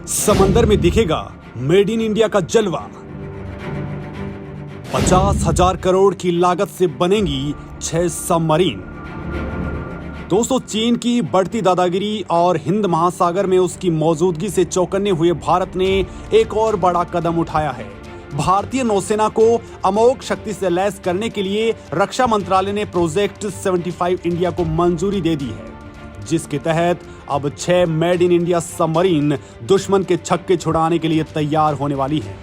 समंदर में दिखेगा मेड इन इंडिया का जलवा। 50,000 करोड़ की लागत से बनेंगी 6 सबमरीन। दोस्तों, चीन की बढ़ती दादागिरी और हिंद महासागर में उसकी मौजूदगी से चौंकने हुए भारत ने एक और बड़ा कदम उठाया है। भारतीय नौसेना को अमोघ शक्ति से लैस करने के लिए रक्षा मंत्रालय ने प्रोजेक्ट 75 इंडिया को मंजूरी दे दी है, जिसके तहत अब 6 मेड इन इंडिया सबमरीन दुश्मन के छक्के छुड़ाने के लिए तैयार होने वाली हैं।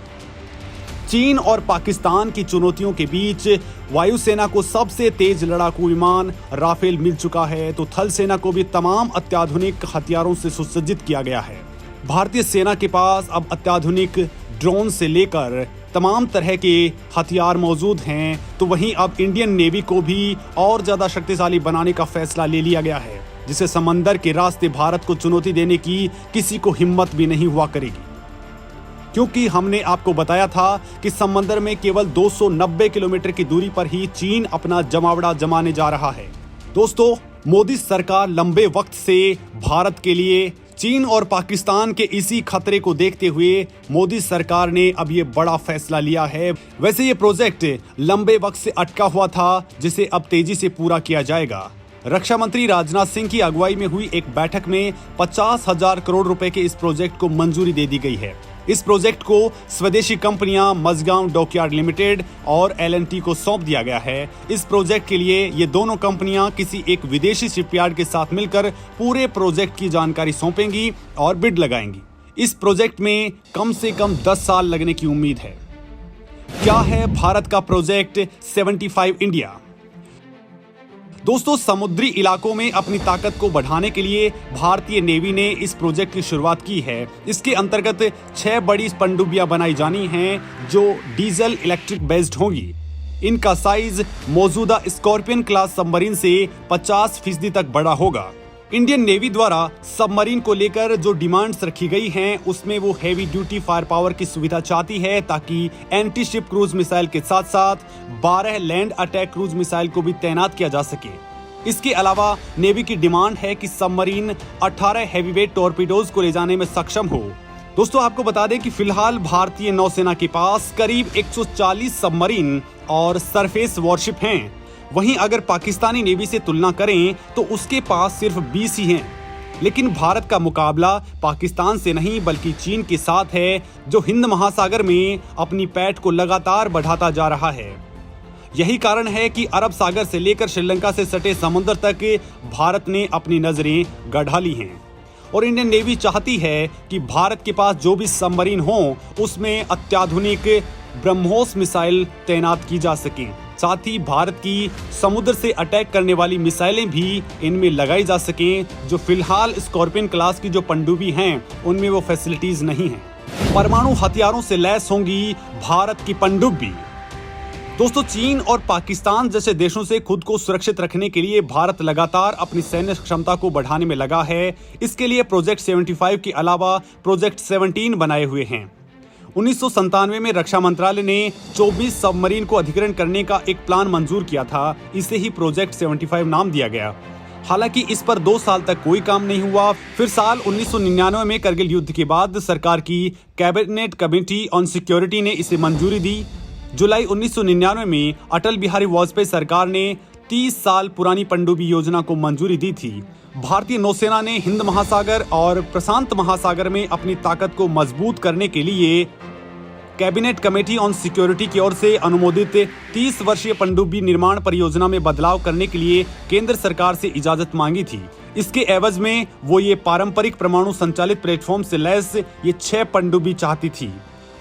चीन और पाकिस्तान की चुनौतियों के बीच वायुसेना को सबसे तेज लड़ाकू विमान राफेल मिल चुका है, तो थल सेना को भी तमाम अत्याधुनिक हथियारों से सुसज्जित किया गया है। भारतीय सेना के पास अब अत्याधुनिक ड्रोन से लेकर तमाम तरह के हथियार मौजूद हैं, तो वहीं अब इंडियन नेवी को भी और ज्यादा शक्तिशाली बनाने का फैसला ले लिया गया है, जिसे समंदर के रास्ते भारत को चुनौती देने की किसी को हिम्मत भी नहीं हुआ करेगी। क्योंकि हमने आपको बताया था कि समंदर में केवल 290 किलोमीटर की दूरी पर ही चीन अपना जमावड़ा जमाने जा रहा है। दोस्तों, मोदी सरकार लंबे वक्त से भारत के लिए चीन और पाकिस्तान के इसी खतरे को देखते हुए मोदी सरकार ने अब ये बड़ा फैसला लिया है। वैसे ये प्रोजेक्ट लंबे वक्त से अटका हुआ था, जिसे अब तेजी से पूरा किया जाएगा। रक्षा मंत्री राजनाथ सिंह की अगुवाई में हुई एक बैठक में 50,000 करोड़ रुपए के इस प्रोजेक्ट को मंजूरी दे दी गई है। इस प्रोजेक्ट को स्वदेशी कंपनियां मजगांव डॉकयार्ड लिमिटेड और L&T को सौंप दिया गया है। इस प्रोजेक्ट के लिए ये दोनों कंपनियां किसी एक विदेशी शिपयार्ड के साथ मिलकर पूरे प्रोजेक्ट की जानकारी सौंपेंगी और बिड लगाएंगी। इस प्रोजेक्ट में कम से कम 10 साल लगने की उम्मीद है। क्या है भारत का प्रोजेक्ट 75 इंडिया? दोस्तों, समुद्री इलाकों में अपनी ताकत को बढ़ाने के लिए भारतीय नेवी ने इस प्रोजेक्ट की शुरुआत की है। इसके अंतर्गत 6 बड़ी पनडुब्बियां बनाई जानी हैं, जो डीजल इलेक्ट्रिक बेस्ड होंगी। इनका साइज मौजूदा स्कॉर्पियन क्लास सबमरीन से 50% तक बड़ा होगा। इंडियन नेवी द्वारा सबमरीन को लेकर जो डिमांड्स रखी गई हैं, उसमें वो हेवी ड्यूटी फायर पावर की सुविधा चाहती है, ताकि एंटी शिप क्रूज मिसाइल के साथ साथ 12 लैंड अटैक क्रूज मिसाइल को भी तैनात किया जा सके। इसके अलावा नेवी की डिमांड है कि सबमरीन 18 हैवीवेट टॉर्पीडोज को ले जाने में सक्षम हो। दोस्तों, आपको बता दें कि फिलहाल भारतीय नौसेना के पास करीब 140 सबमरीन और सरफेस वॉरशिप हैं। वहीं अगर पाकिस्तानी नेवी से तुलना करें तो उसके पास सिर्फ 20 ही हैं। लेकिन भारत का मुकाबला पाकिस्तान से नहीं बल्कि चीन के साथ है, जो हिंद महासागर में अपनी पैठ को लगातार बढ़ाता जा रहा है। यही कारण है कि अरब सागर से लेकर श्रीलंका से सटे समुद्र तक भारत ने अपनी नजरें गढ़ा ली हैं। और इंडियन नेवी चाहती है कि भारत के पास जो भी सबमरीन हो, उसमें अत्याधुनिक ब्रह्मोस मिसाइल तैनात की जा सके। साथ ही भारत की समुद्र से अटैक करने वाली मिसाइलें भी इनमें लगाई जा सकें, जो फिलहाल स्कॉर्पियन क्लास की जो पनडुब्बी हैं, उनमें वो फैसिलिटीज नहीं हैं। परमाणु हथियारों से लैस होंगी भारत की पनडुब्बी। दोस्तों, चीन और पाकिस्तान जैसे देशों से खुद को सुरक्षित रखने के लिए भारत लगातार अपनी सैन्य क्षमता को बढ़ाने में लगा है। इसके लिए प्रोजेक्ट 75 के अलावा प्रोजेक्ट 17 बनाए हुए हैं। 1997 में रक्षा मंत्रालय ने 24 सबमरीन को अधिग्रहण करने का एक प्लान मंजूर किया था। इसे ही प्रोजेक्ट 75 नाम दिया गया। हालांकि इस पर 2 साल तक कोई काम नहीं हुआ। फिर साल 1999 में करगिल युद्ध के बाद सरकार की कैबिनेट कमेटी ऑन सिक्योरिटी ने इसे मंजूरी दी। जुलाई 1999 में अटल बिहारी वाजपेयी सरकार ने 30 साल पुरानी पनडुब्बी योजना को मंजूरी दी थी। भारतीय नौसेना ने हिंद महासागर और प्रशांत महासागर में अपनी ताकत को मजबूत करने के लिए कैबिनेट कमेटी ऑन सिक्योरिटी की ओर से अनुमोदित 30 वर्षीय पनडुब्बी निर्माण परियोजना में बदलाव करने के लिए केंद्र सरकार से इजाजत मांगी थी। इसके एवज में वो ये पारंपरिक परमाणु संचालित प्लेटफॉर्म से लैस ये 6 पनडुब्बी चाहती थी।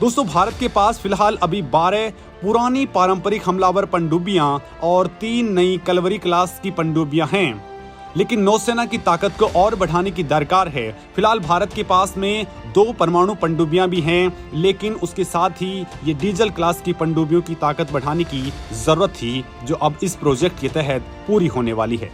दोस्तों, भारत के पास फिलहाल अभी 12 पुरानी पारंपरिक हमलावर पनडुब्बियां और 3 नई कलवरी क्लास की पनडुब्बियां हैं। लेकिन नौसेना की ताकत को और बढ़ाने की दरकार है। फिलहाल भारत के पास में 2 परमाणु पनडुब्बियां भी हैं, लेकिन उसके साथ ही ये डीजल क्लास की पनडुब्बियों की ताकत बढ़ाने की जरूरत थी, जो अब इस प्रोजेक्ट के तहत पूरी होने वाली है।